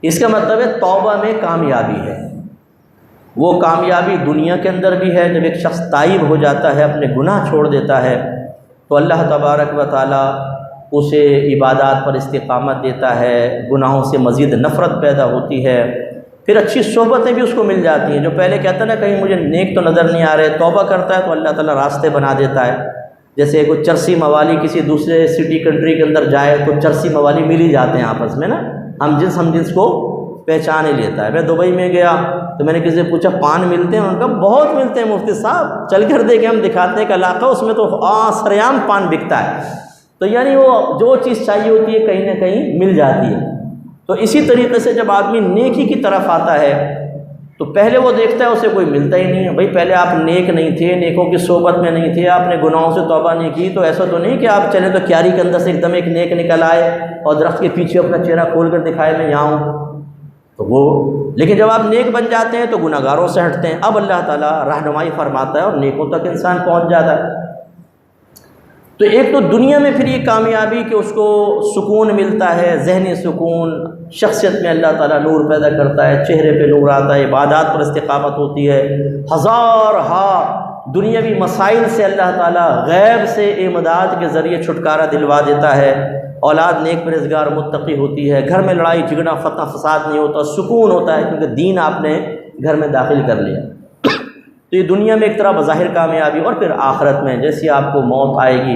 اس کا مطلب ہے توبہ میں کامیابی ہے۔ وہ کامیابی دنیا کے اندر بھی ہے، جب ایک شخص تائب ہو جاتا ہے، اپنے گناہ چھوڑ دیتا ہے تو اللہ تبارک و تعالیٰ اسے عبادات پر استقامت دیتا ہے، گناہوں سے مزید نفرت پیدا ہوتی ہے، پھر اچھی صحبتیں بھی اس کو مل جاتی ہیں۔ جو پہلے کہتا ہے نا کہیں مجھے نیک تو نظر نہیں آ رہے، توبہ کرتا ہے تو اللہ تعالیٰ راستے بنا دیتا ہے۔ جیسے کوئی چرسی موالی کسی دوسرے سٹی کنٹری کے اندر جائے تو چرسی موالی مل ہی جاتے ہیں آپس میں نا، ہم جنس کو پہچان ہی لیتا ہے۔ میں دبئی میں گیا تو میں نے کسی سے پوچھا پان ملتے ہیں؟ ان کا بہت ملتے ہیں مفتی صاحب، چل کر دیکھیں ہم دکھاتے ہیں کہ علاقہ اس میں تو سریعام پان بکتا ہے۔ تو یعنی وہ جو چیز چاہیے ہوتی ہے کہیں نہ کہیں مل جاتی ہے۔ تو اسی طریقے سے جب آدمی نیکی کی طرف آتا ہے تو پہلے وہ دیکھتا ہے اسے کوئی ملتا ہی نہیں ہے۔ بھائی پہلے آپ نیک نہیں تھے، نیکوں کی صحبت میں نہیں تھے، آپ نے گناہوں سے توبہ نہیں کی، تو ایسا تو نہیں کہ آپ چلیں تو کیاری کے اندر سے ایک دم ایک نیک نکل آئے اور درخت کے پیچھے اپنا چہرہ کھول کر دکھائے میں یہاں ہوں۔ تو وہ لیکن جب آپ نیک بن جاتے ہیں تو گناہ گاروں سے ہٹتے ہیں، اب اللہ تعالیٰ رہنمائی فرماتا ہے اور نیکوں تک انسان پہنچ جاتا ہے۔ تو ایک تو دنیا میں پھر یہ کامیابی کہ اس کو سکون ملتا ہے، ذہنی سکون، شخصیت میں اللہ تعالیٰ نور پیدا کرتا ہے، چہرے پہ نور آتا ہے، عبادات پر استقامت ہوتی ہے، ہزارہا دنیاوی مسائل سے اللہ تعالیٰ غیب سے امداد کے ذریعے چھٹکارا دلوا دیتا ہے، اولاد نیک پرہیزگار متقی ہوتی ہے، گھر میں لڑائی جھگڑا فتنہ فساد نہیں ہوتا، سکون ہوتا ہے کیونکہ دین آپ نے گھر میں داخل کر لیا۔ تو یہ دنیا میں ایک طرح بظاہر کامیابی، اور پھر آخرت میں جیسی آپ کو موت آئے گی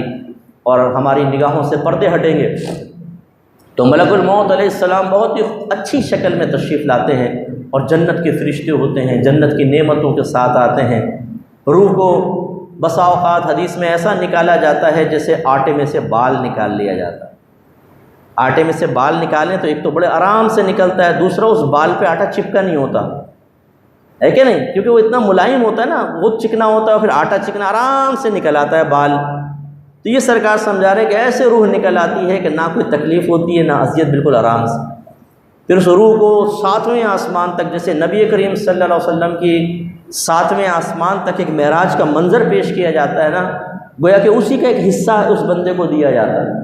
اور ہماری نگاہوں سے پردے ہٹیں گے تو ملک الموت علیہ السلام بہت ہی اچھی شکل میں تشریف لاتے ہیں اور جنت کے فرشتے ہوتے ہیں، جنت کی نعمتوں کے ساتھ آتے ہیں۔ روح کو بسا اوقات حدیث میں ایسا نکالا جاتا ہے جیسے آٹے میں سے بال نکال لیا جاتا ہے۔ آٹے میں سے بال نکالیں تو ایک تو بڑے آرام سے نکلتا ہے، دوسرا اس بال پہ آٹا چپکا نہیں ہوتا ہے کہ نہیں، کیونکہ وہ اتنا ملائم ہوتا ہے نا، وہ چکنا ہوتا ہے، پھر آٹا چکنا آرام سے نکل آتا ہے بال۔ تو یہ سرکار سمجھا رہے کہ ایسے روح نکل آتی ہے کہ نہ کوئی تکلیف ہوتی ہے نہ اذیت، بالکل آرام سے۔ پھر اس روح کو 7ویں آسمان تک، جیسے نبی کریم صلی اللہ علیہ وسلم کی 7ویں آسمان تک ایک معراج کا منظر پیش کیا جاتا ہے نا، گویا کہ اسی کا ایک حصہ اس بندے کو دیا جاتا ہے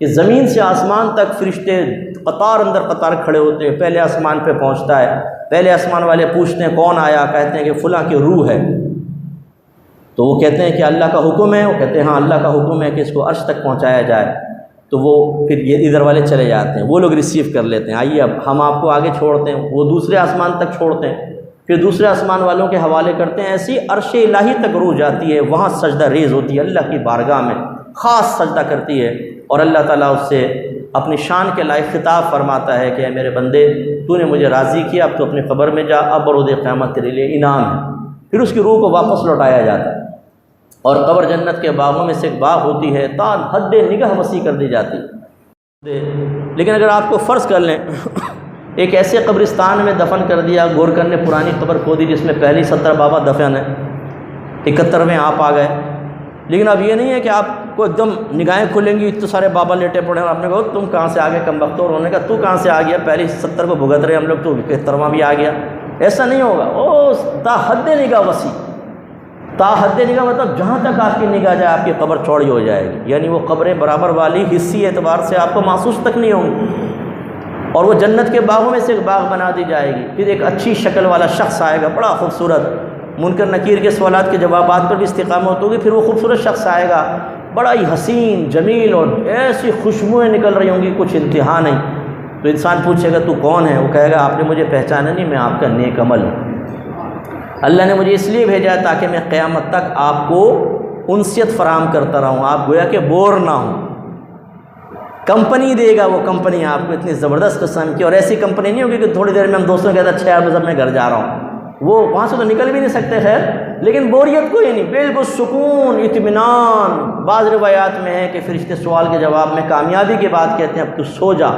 کہ زمین سے آسمان تک فرشتے قطار اندر قطار کھڑے ہوتے ہیں، پہلے آسمان پہ پہنچتا ہے، پہلے آسمان والے پوچھتے ہیں کون آیا، کہتے ہیں کہ فلاں کی روح ہے، تو وہ کہتے ہیں کہ اللہ کا حکم ہے، وہ کہتے ہیں ہاں اللہ کا حکم ہے کہ اس کو عرش تک پہنچایا جائے، تو وہ پھر یہ ادھر والے چلے جاتے ہیں، وہ لوگ ریسیو کر لیتے ہیں، آئیے اب ہم آپ کو آگے چھوڑتے ہیں، وہ دوسرے آسمان تک چھوڑتے ہیں، پھر دوسرے آسمان والوں کے حوالے کرتے ہیں، ایسی عرش الہی تک روح جاتی ہے، وہاں سجدہ ریز ہوتی ہے، اللہ کی بارگاہ میں خاص سجدہ کرتی ہے، اور اللہ تعالیٰ اس سے اپنی شان کے لائق خطاب فرماتا ہے کہ اے میرے بندے تو نے مجھے راضی کیا، اب تو اپنی قبر میں جا، اب برود قیامت تیرے لیے انعام ہے۔ پھر اس کی روح کو واپس لوٹایا جاتا ہے اور قبر جنت کے باغوں میں سے ایک باغ ہوتی ہے، تا حد نگاہ وسیع کر دی جاتی ہے۔ لیکن اگر آپ کو فرض کر لیں ایک ایسے قبرستان میں دفن کر دیا، گورکر نے پرانی قبر کھودی جس میں پہلی 70 بابا دفن ہیں، 71ویں آپ آ گئے، لیکن اب یہ نہیں ہے کہ آپ کو ایک دم نگاہیں کھلیں گی اتنے سارے بابا لیٹے پڑے ہیں، آپ نے کہا تم کہاں سے آ گئے کم بخت، اور انہوں نے کہا تو کہاں سے آ گیا، پہلی 70 کو بھگت رہے ہم لوگ، تو 71واں بھی آ گیا، ایسا نہیں ہوگا۔ او تا حد نگاہ وسیع، تا حد نگاہ مطلب جہاں تک آپ کی نگاہ جائے آپ کی قبر چوڑی ہو جائے گی، یعنی وہ قبریں برابر والی حصی اعتبار سے آپ کو محسوس تک نہیں ہوں گی، اور وہ جنت کے باغوں میں سے ایک باغ بنا دی جائے گی۔ پھر ایک اچھی شکل والا شخص آئے گا، بڑا خوبصورت، منکر نکیر کے سوالات کے جوابات پر بھی استقامت ہوگی، پھر وہ خوبصورت شخص آئے گا، بڑا ہی حسین جمیل، اور ایسی خوشبوئیں نکل رہی ہوں گی کچھ انتہا نہیں۔ تو انسان پوچھے گا تو کون ہے، وہ کہے گا آپ نے مجھے پہچانا نہیں، میں آپ کا نیک عمل ہوں، اللہ نے مجھے اس لیے بھیجا ہے تاکہ میں قیامت تک آپ کو انسیت فراہم کرتا رہوں، آپ گویا کہ بور نہ ہوں۔ کمپنی دے گا وہ، کمپنی آپ کو اتنی زبردست قسم کی، اور ایسی کمپنی نہیں ہوگی کہ تھوڑی دیر میں ہم دوستوں کہتے ہیں اچھا یار میں گھر جا رہا ہوں، وہ وہاں سے تو نکل بھی نہیں سکتے، خیر لیکن بوریت کوئی نہیں، بالکل سکون اطمینان۔ بعض روایات میں ہے کہ فرشتے سوال کے جواب میں کامیابی کے بعد کہتے ہیں اب تو سو جا،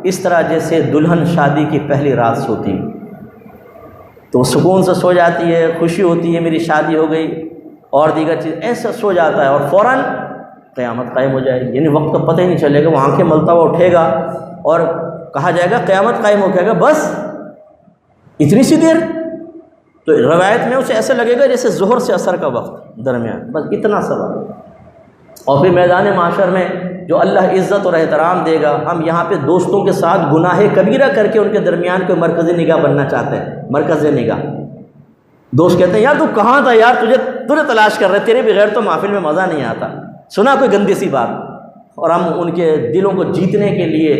اس طرح جیسے دلہن شادی کی پہلی رات سوتی، تو وہ سکون سے سو جاتی ہے، خوشی ہوتی ہے میری شادی ہو گئی اور دیگر چیز، ایسا سو جاتا ہے، اور فوراً قیامت قائم ہو جائے گی، یعنی وقت کا پتہ ہی نہیں چلے گا، وہ آنکھیں ملتا ہوا اٹھے گا اور کہا جائے گا قیامت قائم ہو جائے گا، بس اتنی سی دیر؟ تو روایت میں اسے ایسا لگے گا جیسے ظہر سے عصر کا وقت درمیان، بس اتنا سا وقت، اور پھر میدان معاشر میں جو اللہ عزت اور احترام دے گا، ہم یہاں پہ دوستوں کے ساتھ گناہ کبیرہ کر کے ان کے درمیان کوئی مرکزی نگاہ بننا چاہتے ہیں، مرکز نگاہ۔ دوست کہتے ہیں یار تو کہاں تھا یار، تجھے تلاش کر رہے، تیرے بغیر تو محفل میں مزہ نہیں آتا، سنا کوئی گندی سی بات، اور ہم ان کے دلوں کو جیتنے کے لیے،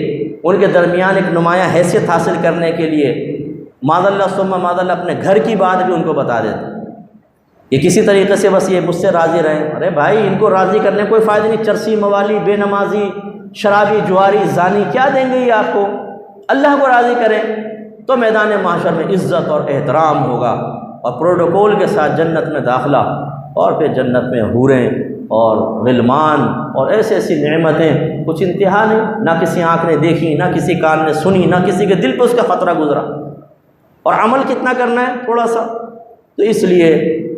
ان کے درمیان ایک نمایاں حیثیت حاصل کرنے کے لیے معاذ اللہ ثم معاذ اللہ اپنے گھر کی بات بھی ان کو بتا دیتے ہیں۔ یہ کسی طریقے سے بس یہ مجھ سے راضی رہیں، ارے بھائی ان کو راضی کرنے کوئی فائدہ نہیں، چرسی موالی، بے نمازی، شرابی، جواری، زانی کیا دیں گے یہ آپ کو؟ اللہ کو راضی کریں تو میدان محشر میں عزت اور احترام ہوگا اور پروٹوکول کے ساتھ جنت میں داخلہ، اور پھر جنت میں حوریں اور غلمان اور ایسی ایسی نعمتیں کچھ انتہا نہیں، نہ کسی آنکھ نے دیکھی، نہ کسی کان نے سنی، نہ کسی کے دل پہ اس کا خطرہ گزرا۔ اور عمل کتنا کرنا ہے؟ تھوڑا سا۔ تو اس لیے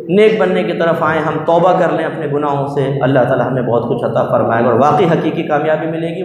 نیک بننے کی طرف آئیں، ہم توبہ کر لیں اپنے گناہوں سے، اللہ تعالی ہمیں بہت کچھ عطا فرمائے گا اور واقعی حقیقی کامیابی ملے گی۔